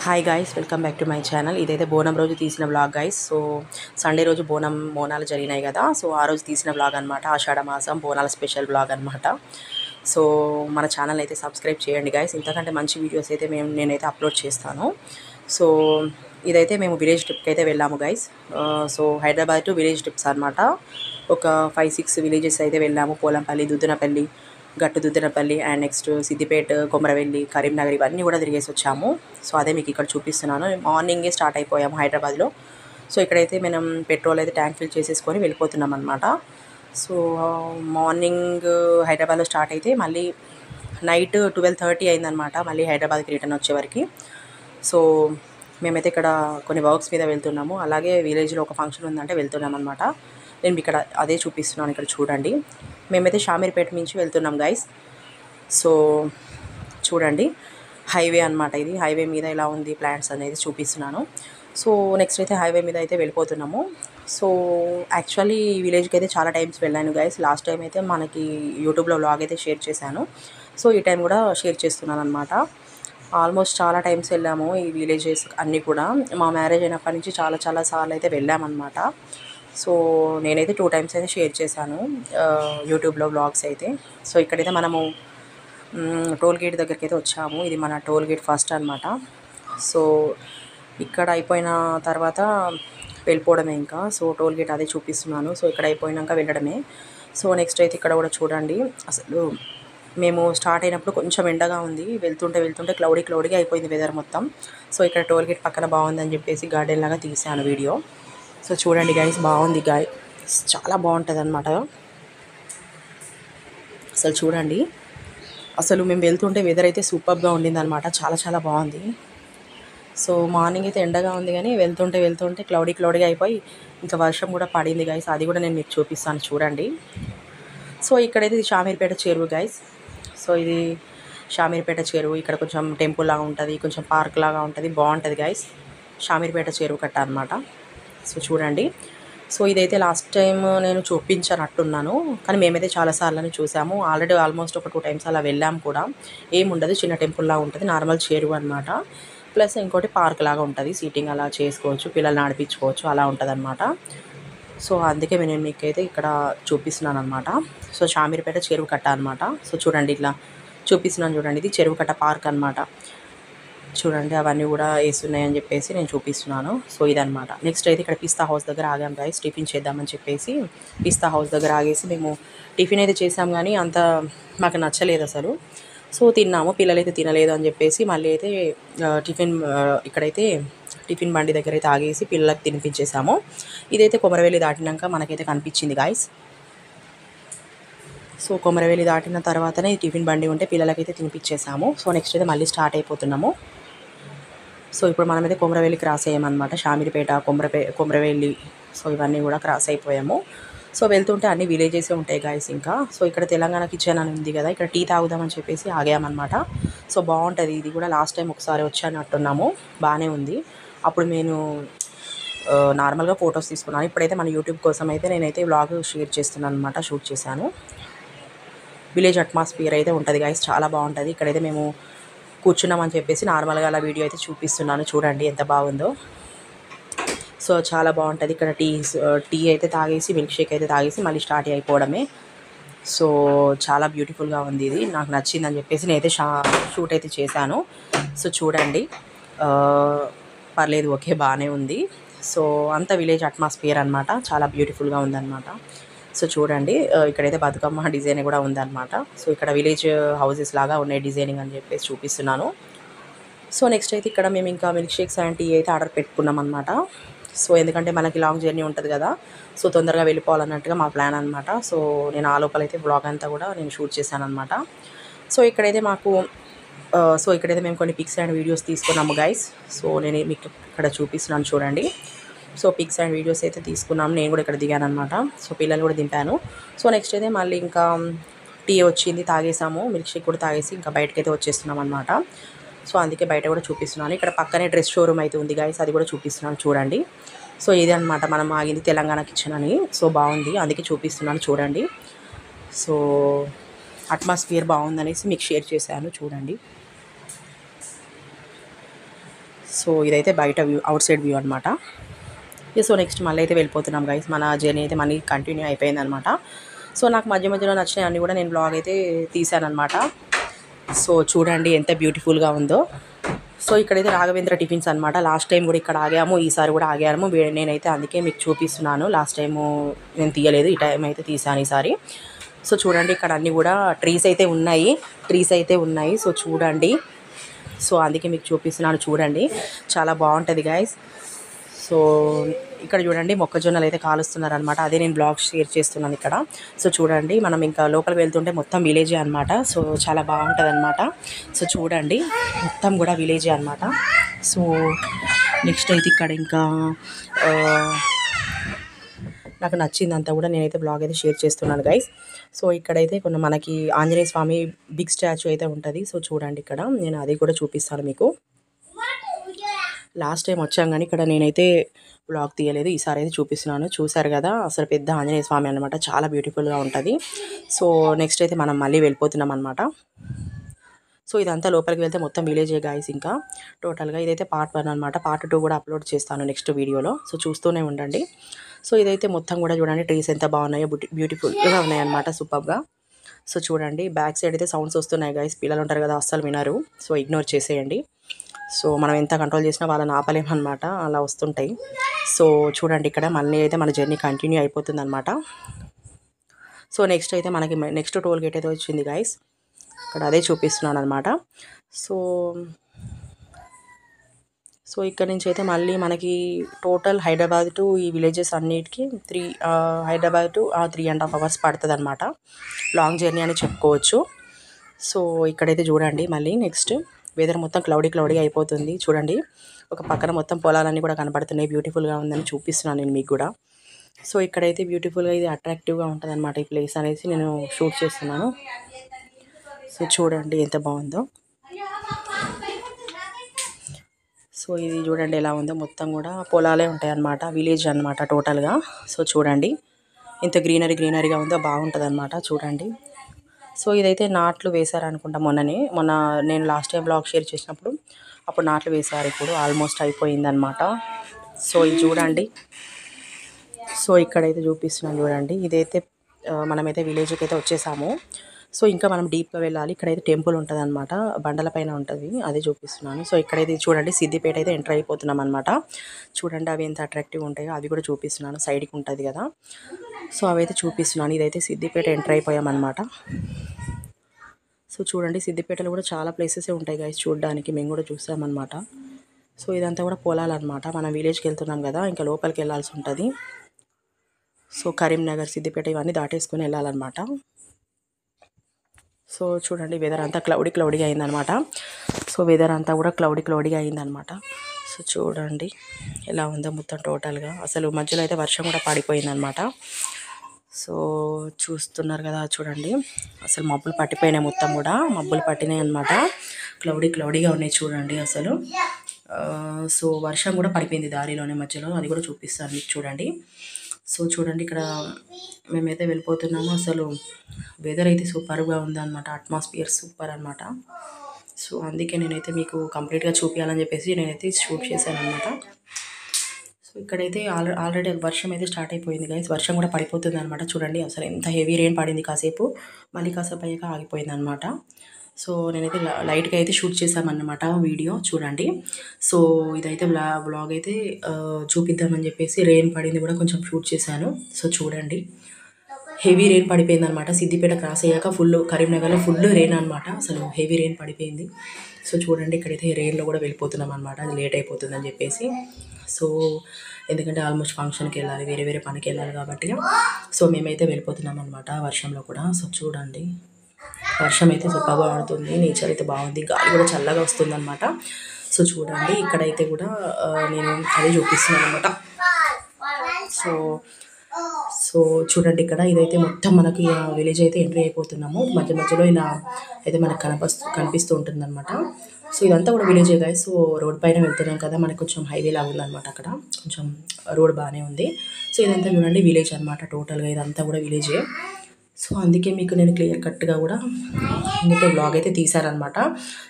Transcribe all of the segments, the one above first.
Hi guys, welcome back to my channel. ఇదైతే బోనం రోజు తీసిన బ్లాగ్ గైస్. సో సండే రోజు బోనాలు జరిగినాయి కదా. సో ఆ రోజు తీసిన బ్లాగ్ అనమాట. ఆషాఢ మాసం బోనాల స్పెషల్ బ్లాగ్ అనమాట. సో మన ఛానల్ అయితే సబ్స్క్రైబ్ చేయండి గైస్. ఇంతకంటే మంచి వీడియోస్ అయితే నేనైతే అప్లోడ్ చేస్తాను. సో ఇదైతే మేము విలేజ్ ట్రిప్కి అయితే వెళ్ళాము guys. So Hyderabad to village trips అనమాట. ఒక 5-6 విలేజెస్ అయితే వెళ్ళాము. పోలంపల్లి, దుద్దునపల్లి, గట్టు దుద్దినపల్లి అండ్ నెక్స్ట్ సిద్దిపేట, కొమరవెల్లి, కరీంనగర్ ఇవన్నీ కూడా తిరిగేసి వచ్చాము. సో అదే మీకు ఇక్కడ చూపిస్తున్నాను. మార్నింగే స్టార్ట్ అయిపోయాము హైదరాబాద్లో. సో ఇక్కడైతే మనం పెట్రోల్ అయితే ట్యాంక్ ఫిల్ చేసేసుకొని వెళ్ళిపోతున్నాం అనమాట. సో మార్నింగ్ హైదరాబాద్లో స్టార్ట్ అయితే మళ్ళీ నైట్ 12:30 అయిందనమాట మళ్ళీ హైదరాబాద్కి రిటర్న్ వచ్చేవరకు. సో మేమైతే ఇక్కడ కొన్ని వర్క్స్ మీద వెళ్తున్నాము. అలాగే విలేజ్లో ఒక ఫంక్షన్ ఉందంటే వెళ్తున్నాం అనమాట. నేను ఇక్కడ అదే చూపిస్తున్నాను. ఇక్కడ చూడండి, మేమైతే షామీర్పేట నుంచి వెళ్తున్నాం గైస్. సో చూడండి, హైవే అనమాట. ఇది హైవే మీద ఎలా ఉంది ప్లాంట్స్ అనేది చూపిస్తున్నాను. సో నెక్స్ట్ అయితే హైవే మీద అయితే వెళ్ళిపోతున్నాము. సో యాక్చువల్లీ ఈ విలేజ్కి అయితే చాలా టైమ్స్ వెళ్ళాను గైస్. లాస్ట్ టైం అయితే మనకి యూట్యూబ్లో వ్లాగ్ అయితే షేర్ చేశాను. సో ఈ టైం కూడా షేర్ చేస్తున్నాను అనమాట. ఆల్మోస్ట్ చాలా టైమ్స్ వెళ్ళాము ఈ విలేజెస్ అన్నీ కూడా. మా మ్యారేజ్ అయినప్పటి నుంచి చాలా సార్లు అయితే వెళ్ళామన్నమాట. సో నేనైతే 2 టైమ్స్ అయితే షేర్ చేశాను యూట్యూబ్లో వ్లాగ్స్ అయితే. సో ఇక్కడైతే మనము టోల్ గేట్ దగ్గరికి అయితే వచ్చాము. ఇది మన టోల్ గేట్ ఫస్ట్ అనమాట. సో ఇక్కడ అయిపోయిన తర్వాత వెళ్ళిపోవడమే ఇంకా. సో టోల్ గేట్ అదే చూపిస్తున్నాను. సో ఇక్కడ అయిపోయినాక వెళ్ళడమే. సో నెక్స్ట్ అయితే ఇక్కడ కూడా చూడండి, అసలు మేము స్టార్ట్ అయినప్పుడు కొంచెం ఎండగా ఉంది. వెళ్తుంటే క్లౌడీగా అయిపోయింది వెదర్ మొత్తం. సో ఇక్కడ టోల్ గేట్ పక్కన బాగుందని చెప్పేసి గార్డెన్ లాగా తీసాను వీడియో. సో చూడండి గైస్, బాగుంది చాలా బాగుంటుంది అనమాట. అసలు చూడండి, అసలు మేము వెళ్తుంటే వెదర్ అయితే సూపర్గా ఉండింది అనమాట. చాలా బాగుంది. సో మార్నింగ్ అయితే ఎండగా ఉంది, కానీ వెళ్తుంటే క్లౌడీగా అయిపోయి ఇంకా వర్షం కూడా పడింది గైస్. అది కూడా నేను మీకు చూపిస్తాను చూడండి. సో ఇక్కడైతే ఇది షామీర్పేట చెరువు గైస్. సో ఇది షామీర్పేట చెరువు. ఇక్కడ కొంచెం టెంపుల్ లాగా ఉంటుంది, కొంచెం పార్క్ లాగా ఉంటుంది, బాగుంటుంది గైస్. షామీర్పేట చెరువు కట్ట అనమాట. సో చూడండి. సో ఇదైతే లాస్ట్ టైం నేను చూపించనట్టున్నాను, కానీ మేమైతే చాలాసార్లు చూసాము. ఆల్మోస్ట్ ఒక 2 టైమ్స్ అలా వెళ్ళాము కూడా. ఏముండదు, చిన్న టెంపుల్ లాగా ఉంటుంది, నార్మల్ చెరువు అనమాట. ప్లస్ ఇంకోటి పార్క్ లాగా ఉంటుంది, సీటింగ్ అలా చేసుకోవచ్చు, పిల్లల్ని ఆడిపించుకోవచ్చు, అలా ఉంటుంది అనమాట. సో అందుకే నేను మీకైతే ఇక్కడ చూపిస్తున్నాను అనమాట. సో షామీర్పేట చెరువు కట్ట అనమాట. సో చూడండి, ఇట్లా చూపిస్తున్నాను చూడండి. ఇది చెరువు కట్ట పార్క్ అనమాట. చూడండి, అవన్నీ కూడా వేస్తున్నాయని చెప్పేసి నేను చూపిస్తున్నాను. సో ఇదనమాట. నెక్స్ట్ అయితే ఇక్కడ పిస్తా హౌస్ దగ్గర ఆగాం గైస్. టిఫిన్ చేద్దామని చెప్పేసి పిస్తా హౌస్ దగ్గర ఆగేసి మేము టిఫిన్ అయితే చేసాం, కానీ అంత మాకు నచ్చలేదు అసలు. సో తిన్నాము, పిల్లలైతే తినలేదు అని చెప్పేసి మళ్ళీ అయితే ఇక్కడైతే టిఫిన్ బండి దగ్గర అయితే ఆగేసి పిల్లలకి తినిపించేసాము. ఇదైతే కొమరవెల్లి దాటినాక మనకైతే కనిపించింది గాయస్. సో కొమరవెల్లి దాటిన తర్వాతనే ఈ టిఫిన్ బండి ఉంటే పిల్లలకైతే తినిపించేసాము. సో నెక్స్ట్ అయితే మళ్ళీ స్టార్ట్ అయిపోతున్నాము. సో ఇప్పుడు మనమైతే కొమరవెల్లి క్రాస్ అయ్యామన్నమాట. షామీర్పేట, కొమరవెల్లి, సో ఇవన్నీ కూడా క్రాస్ అయిపోయాము. సో వెళ్తుంటే అన్ని విలేజెసే ఉంటాయి గాయస్ ఇంకా. సో ఇక్కడ తెలంగాణ కిచెన్ అని ఉంది కదా, ఇక్కడ టీ తాగుదామని చెప్పేసి ఆగామన్నమాట. సో బాగుంటుంది ఇది కూడా. లాస్ట్ టైం ఒకసారి వచ్చానట్టున్నాము, బాగానే ఉంది. అప్పుడు నేను నార్మల్గా ఫొటోస్ తీసుకున్నాను. ఇప్పుడైతే మన యూట్యూబ్ కోసం అయితే నేనైతే వ్లాగ్ షేర్ చేస్తున్నాను అనమాట, షూట్ చేశాను. విలేజ్ అట్మాస్ఫియర్ అయితే ఉంటుంది గాయస్, చాలా బాగుంటుంది. ఇక్కడైతే మేము కూర్చున్నామని చెప్పేసి నార్మల్గా అలా వీడియో అయితే చూపిస్తున్నాను. చూడండి ఎంత బాగుందో. సో చాలా బాగుంటుంది. ఇక్కడ టీ అయితే తాగేసి, మిల్క్ షేక్ అయితే తాగేసి మళ్ళీ స్టార్ట్ అయిపోవడమే. సో చాలా బ్యూటిఫుల్గా ఉంది ఇది, నాకు నచ్చిందని చెప్పేసి నేనైతే షూట్ అయితే చేశాను. సో చూడండి, పర్లేదు, ఓకే, బాగానే ఉంది. సో అంత విలేజ్ అట్మాస్ఫియర్ అనమాట, చాలా బ్యూటిఫుల్గా ఉందన్నమాట. సో చూడండి, ఇక్కడైతే బతుకమ్మ డిజైన్ కూడా ఉందన్నమాట. సో ఇక్కడ విలేజ్ హౌసెస్ లాగా ఉన్నాయి డిజైనింగ్ అని చెప్పేసి చూపిస్తున్నాను. సో నెక్స్ట్ అయితే ఇక్కడ మేము ఇంకా మిల్క్ షేక్స్ అండ్ టీ అయితే ఆర్డర్ పెట్టుకున్నాం అనమాట. సో ఎందుకంటే మనకి లాంగ్ జర్నీ ఉంటుంది కదా, సో తొందరగా వెళ్ళిపోవాలన్నట్టుగా మా ప్లాన్ అనమాట. సో నేను ఆ లోపలైతే బ్లాగ్ అంతా కూడా నేను షూట్ చేశాను అనమాట. సో ఇక్కడైతే మేము కొన్ని పిక్స్ అండ్ వీడియోస్ తీసుకున్నాము గైస్. సో నేను మీకు ఇక్కడ చూపిస్తున్నాను చూడండి. సో పిక్స్ అండ్ వీడియోస్ అయితే తీసుకున్నాము. నేను కూడా ఇక్కడ దిగాను అనమాట. సో పిల్లలు కూడా దింపాను. సో నెక్స్ట్ అయితే మళ్ళీ ఇంకా టీ వచ్చింది, తాగేసాము. మిల్క్ షేక్ కూడా తాగేసి ఇంకా బయటకైతే వచ్చేస్తున్నాం అనమాట. సో అందుకే బయట కూడా చూపిస్తున్నాను. ఇక్కడ పక్కనే డ్రెస్ షోరూమ్ అయితే ఉంది గైస్, అది కూడా చూపిస్తున్నాను చూడండి. సో ఇది అనమాట మనం ఆగింది, తెలంగాణ కిచెన్ అని. సో బాగుంది, అందుకే చూపిస్తున్నాను చూడండి. సో అట్మాస్ఫియర్ బాగుందనేసి మీకు షేర్ చేశాను చూడండి. సో ఇదైతే బయట వ్యూ, అవుట్ సైడ్ వ్యూ అనమాట. సో నెక్స్ట్ మళ్ళీ అయితే వెళ్ళిపోతున్నాం గైస్. మన జర్నీ అయితే మళ్ళీ కంటిన్యూ అయిపోయిందనమాట. సో నాకు మధ్య మధ్యలో నచ్చినవి అన్నీ కూడా నేను బ్లాగ్ అయితే తీసానమాట. సో చూడండి ఎంత బ్యూటిఫుల్గా ఉందో. సో ఇక్కడైతే రాఘవేంద్ర టిఫిన్స్ అనమాట. లాస్ట్ టైం కూడా ఇక్కడ ఆగాము, ఈసారి కూడా ఆగాము. నేనైతే అందుకే మీకు చూపిస్తున్నాను. లాస్ట్ టైము నేను తీయలేదు, ఈ టైం అయితే తీసాను ఈసారి. సో చూడండి ఇక్కడ అన్నీ కూడా ట్రీస్ అయితే ఉన్నాయి. సో చూడండి, సో అందుకే మీకు చూపిస్తున్నాను. చూడండి చాలా బాగుంటుంది గైస్. సో ఇక్కడ చూడండి మొక్కజొన్నలు అయితే కాలుస్తున్నారనమాట. అదే నేను బ్లాగ్ షేర్ చేస్తున్నాను ఇక్కడ. సో చూడండి మనం ఇంకా లోపలికి వెళ్తుంటే మొత్తం విలేజే అనమాట. సో చాలా బాగుంటుంది అనమాట. సో చూడండి మొత్తం కూడా విలేజే అనమాట. సో నెక్స్ట్ అయితే ఇక్కడ ఇంకా నాకు నచ్చిందంతా కూడా నేనైతే బ్లాగ్ అయితే షేర్ చేస్తున్నాను గైస్. సో ఇక్కడైతే కొన్ని మనకి ఆంజనేయ స్వామి బిగ్ స్టాచ్యూ అయితే ఉంటుంది. సో చూడండి ఇక్కడ నేను అది కూడా చూపిస్తాను మీకు. లాస్ట్ టైం వచ్చాం కానీ ఇక్కడ నేనైతే బ్లాగ్ తీయలేదు, ఈసారి అయితే చూపిస్తున్నాను. చూసారు కదా అసలు పెద్ద ఆంజనేయ స్వామి అనమాట, చాలా బ్యూటిఫుల్గా ఉంటుంది. సో నెక్స్ట్ అయితే మనం మళ్ళీ వెళ్ళిపోతున్నాం అనమాట. సో ఇదంతా లోపలికి వెళ్తే మొత్తం విలేజే గాయస్. ఇంకా టోటల్గా ఇదైతే పార్ట్ 1 అనమాట. పార్ట్ 2 కూడా అప్లోడ్ చేస్తాను నెక్స్ట్ వీడియోలో. సో చూస్తూనే ఉండండి. సో ఇదైతే మొత్తం కూడా చూడండి ట్రీస్ ఎంత బాగున్నాయో, బ్యూటిఫుల్గా ఉన్నాయన్నమాట, సూపర్గా. సో చూడండి బ్యాక్ సైడ్ అయితే సౌండ్స్ వస్తున్నాయి గైస్. పిల్లలు ఉంటారు కదా, అస్సలు వినరు. సో ఇగ్నోర్ చేసేయండి. సో మనం ఎంత కంట్రోల్ చేసినా వాళ్ళని ఆపలేమన్నమాట, అలా వస్తుంటాయి. సో చూడండి ఇక్కడ మళ్ళీ అయితే మన జర్నీ కంటిన్యూ అయిపోతుంది అనమాట. సో నెక్స్ట్ అయితే మనకి నెక్స్ట్ టోల్ గేట్ అయితే వచ్చింది గైస్. ఇక్కడ అదే చూపిస్తున్నాను అనమాట. సో ఇక్కడ నుంచి అయితే మళ్ళీ మనకి టోటల్ హైదరాబాద్ టు ఈ విలేజెస్ అన్నిటికీ హైదరాబాద్ టు 3.5 hours పడుతుంది అనమాట. లాంగ్ జర్నీ అని చెప్పుకోవచ్చు. సో ఇక్కడైతే చూడండి మళ్ళీ నెక్స్ట్ వెదర్ మొత్తం క్లౌడీ అయిపోతుంది. చూడండి ఒక పక్కన మొత్తం పొలాలన్నీ కూడా కనపడుతున్నాయి. బ్యూటిఫుల్గా ఉందని చూపిస్తున్నాను నేను మీకు కూడా. సో ఇక్కడైతే బ్యూటిఫుల్గా ఇది అట్రాక్టివ్గా ఉంటుంది అనమాట ఈ ప్లేస్ అనేసి నేను షూట్ చేస్తున్నాను. సో చూడండి ఎంత బాగుందో. సో ఇది చూడండి ఎలా ఉందో, మొత్తం కూడా పొలాలే ఉంటాయి అన్నమాట, విలేజ్ అనమాట టోటల్గా. సో చూడండి ఎంత గ్రీనరీగా ఉందో, బాగుంటుంది అనమాట. చూడండి సో ఇదైతే నాట్లు వేశారనుకుంటా మొన్న నేను లాస్ట్ టైం బ్లాగ్ షేర్ చేసినప్పుడు అప్పుడు నాట్లు వేశారు. ఇప్పుడు ఆల్మోస్ట్ అయిపోయిందనమాట. సో ఇది చూడండి. సో ఇక్కడైతే చూపిస్తున్నాను చూడండి. ఇదైతే మనమైతే విలేజ్కి అయితే వచ్చేసాము. సో ఇంకా మనం డీప్గా వెళ్ళాలి. ఇక్కడైతే టెంపుల్ ఉంటుంది అనమాట, బండల పైన ఉంటుంది, అదే చూపిస్తున్నాను. సో ఇక్కడైతే చూడండి సిద్దిపేట అయితే ఎంటర్ అయిపోతున్నాం అనమాట. చూడండి అవి ఎంత అట్రాక్టివ్ ఉంటాయో అవి కూడా చూపిస్తున్నాను. సైడ్కి ఉంటుంది కదా, సో అవైతే చూపిస్తున్నాను. ఇదైతే సిద్దిపేట ఎంటర్ అయిపోయామన్నమాట. సో చూడండి సిద్దిపేటలో కూడా చాలా ప్లేసెస్ ఉంటాయి గైస్ చూడడానికి, మేము కూడా చూసామన్నమాట. సో ఇదంతా కూడా పొలాలన్నమాట. మనం విలేజ్కి వెళ్తున్నాం కదా, ఇంకా లోపలికి వెళ్ళాల్సి ఉంటుంది. సో కరీంనగర్, సిద్దిపేట ఇవన్నీ దాటేసుకొని వెళ్ళాలన్నమాట. సో చూడండి వెదర్ అంతా క్లౌడీగా అయిందనమాట. సో వెదర్ అంతా కూడా క్లౌడీగా అయిందనమాట. సో చూడండి ఎలా ఉందో మొత్తం టోటల్గా. అసలు మధ్యలో అయితే వర్షం కూడా పడిపోయిందనమాట. సో చూస్తున్నారు కదా చూడండి, అసలు మబ్బులు పట్టిపోయినాయి, మొత్తం కూడా మబ్బులు పట్టినాయి అనమాట. క్లౌడీగా ఉన్నాయి చూడండి అసలు. సో వర్షం కూడా పడిపోయింది దారిలోనే మధ్యలో, అది కూడా చూపిస్తాను మీకు చూడండి. సో చూడండి ఇక్కడ మేమైతే వెళ్ళిపోతున్నాము. అసలు వెదర్ అయితే సూపర్గా ఉందన్నమాట, అట్మాస్ఫియర్ సూపర్ అనమాట. సో అందుకే నేనైతే మీకు కంప్లీట్గా చూపించాలని చెప్పేసి నేనైతే షూట్ చేశాను అనమాట. సో ఇక్కడైతే ఆల్రెడీ వర్షం అయితే స్టార్ట్ అయిపోయింది గైస్. వర్షం కూడా పడిపోతుంది అనమాట. చూడండి అసలు ఎంత హెవీ రెయిన్ పడింది, కాసేపు మళ్ళీ కాసేపు అయ్యాక ఆగిపోయింది అనమాట. సో నేనైతే లైట్గా అయితే షూట్ చేశామన్నమాట వీడియో చూడండి. సో ఇదైతే బ్లాగ్ అయితే చూపిద్దామని చెప్పేసి రెయిన్ పడింది కూడా కొంచెం షూట్ చేశాను. సో చూడండి హెవీ రెయిన్ పడిపోయింది అనమాట. సిద్దిపేట క్రాస్ అయ్యాక కరీంనగర్లో ఫుల్ రెయిన్ అనమాట. అసలు హెవీ రెయిన్ పడిపోయింది. సో చూడండి ఇక్కడైతే రెయిన్లో కూడా వెళ్ళిపోతున్నాం అనమాట, అది లేట్ అయిపోతుందని చెప్పేసి. సో ఎందుకంటే ఆల్మోస్ట్ ఫంక్షన్కి వెళ్ళాలి, వేరే పనికి వెళ్ళాలి కాబట్టి సో మేమైతే వెళ్ళిపోతున్నాం అనమాట వర్షంలో కూడా. సో చూడండి వర్షం అయితే సూపర్గా పడుతుంది, నేచర్ అయితే బాగుంది, గాలి కూడా చల్లగా వస్తుంది అనమాట. సో చూడండి ఇక్కడైతే కూడా నేను అదే చూపిస్తున్నాను అనమాట. సో చూడండి ఇక్కడ ఇదైతే మొత్తం మనకి విలేజ్ అయితే ఎంట్రీ అయిపోతున్నాము. మధ్యలో ఇలా అయితే మనకు కనిపిస్తూ ఉంటుంది అనమాట. సో ఇదంతా కూడా విలేజే గాయస్. సో రోడ్ పైన వెళ్తున్నాం కదా, మనకు కొంచెం హైవే లాగా ఉందన్నమాట, అక్కడ కొంచెం రోడ్ బాగానే ఉంది. సో ఇదంతా చూడండి విలేజ్ అనమాట టోటల్గా, ఇదంతా కూడా విలేజే. సో అందుకే మీకు నేను క్లియర్ కట్గా కూడా మీతో బ్లాగ్ అయితే తీశారనమాట.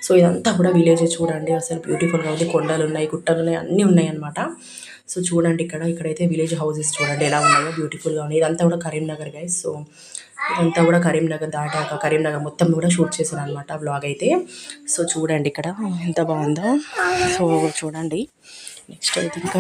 సో ఇదంతా కూడా విలేజ్ చూడండి, అసలు బ్యూటిఫుల్గా ఉంది. కొండలు ఉన్నాయి, గుట్టలు ఉన్నాయి, అన్నీ ఉన్నాయి అనమాట. సో చూడండి ఇక్కడైతే విలేజ్ హౌసెస్ చూడండి ఎలా ఉన్నాయో, బ్యూటిఫుల్గా ఉన్నాయి. ఇదంతా కూడా కరీంనగర్ గైస్. సో ఇదంతా కూడా కరీంనగర్ దాటాక కరీంనగర్ మొత్తం కూడా షూట్ చేశాను అనమాట బ్లాగ్ అయితే. సో చూడండి ఇక్కడ ఎంత బాగుందో. సో చూడండి నెక్స్ట్ అయితే ఇంకా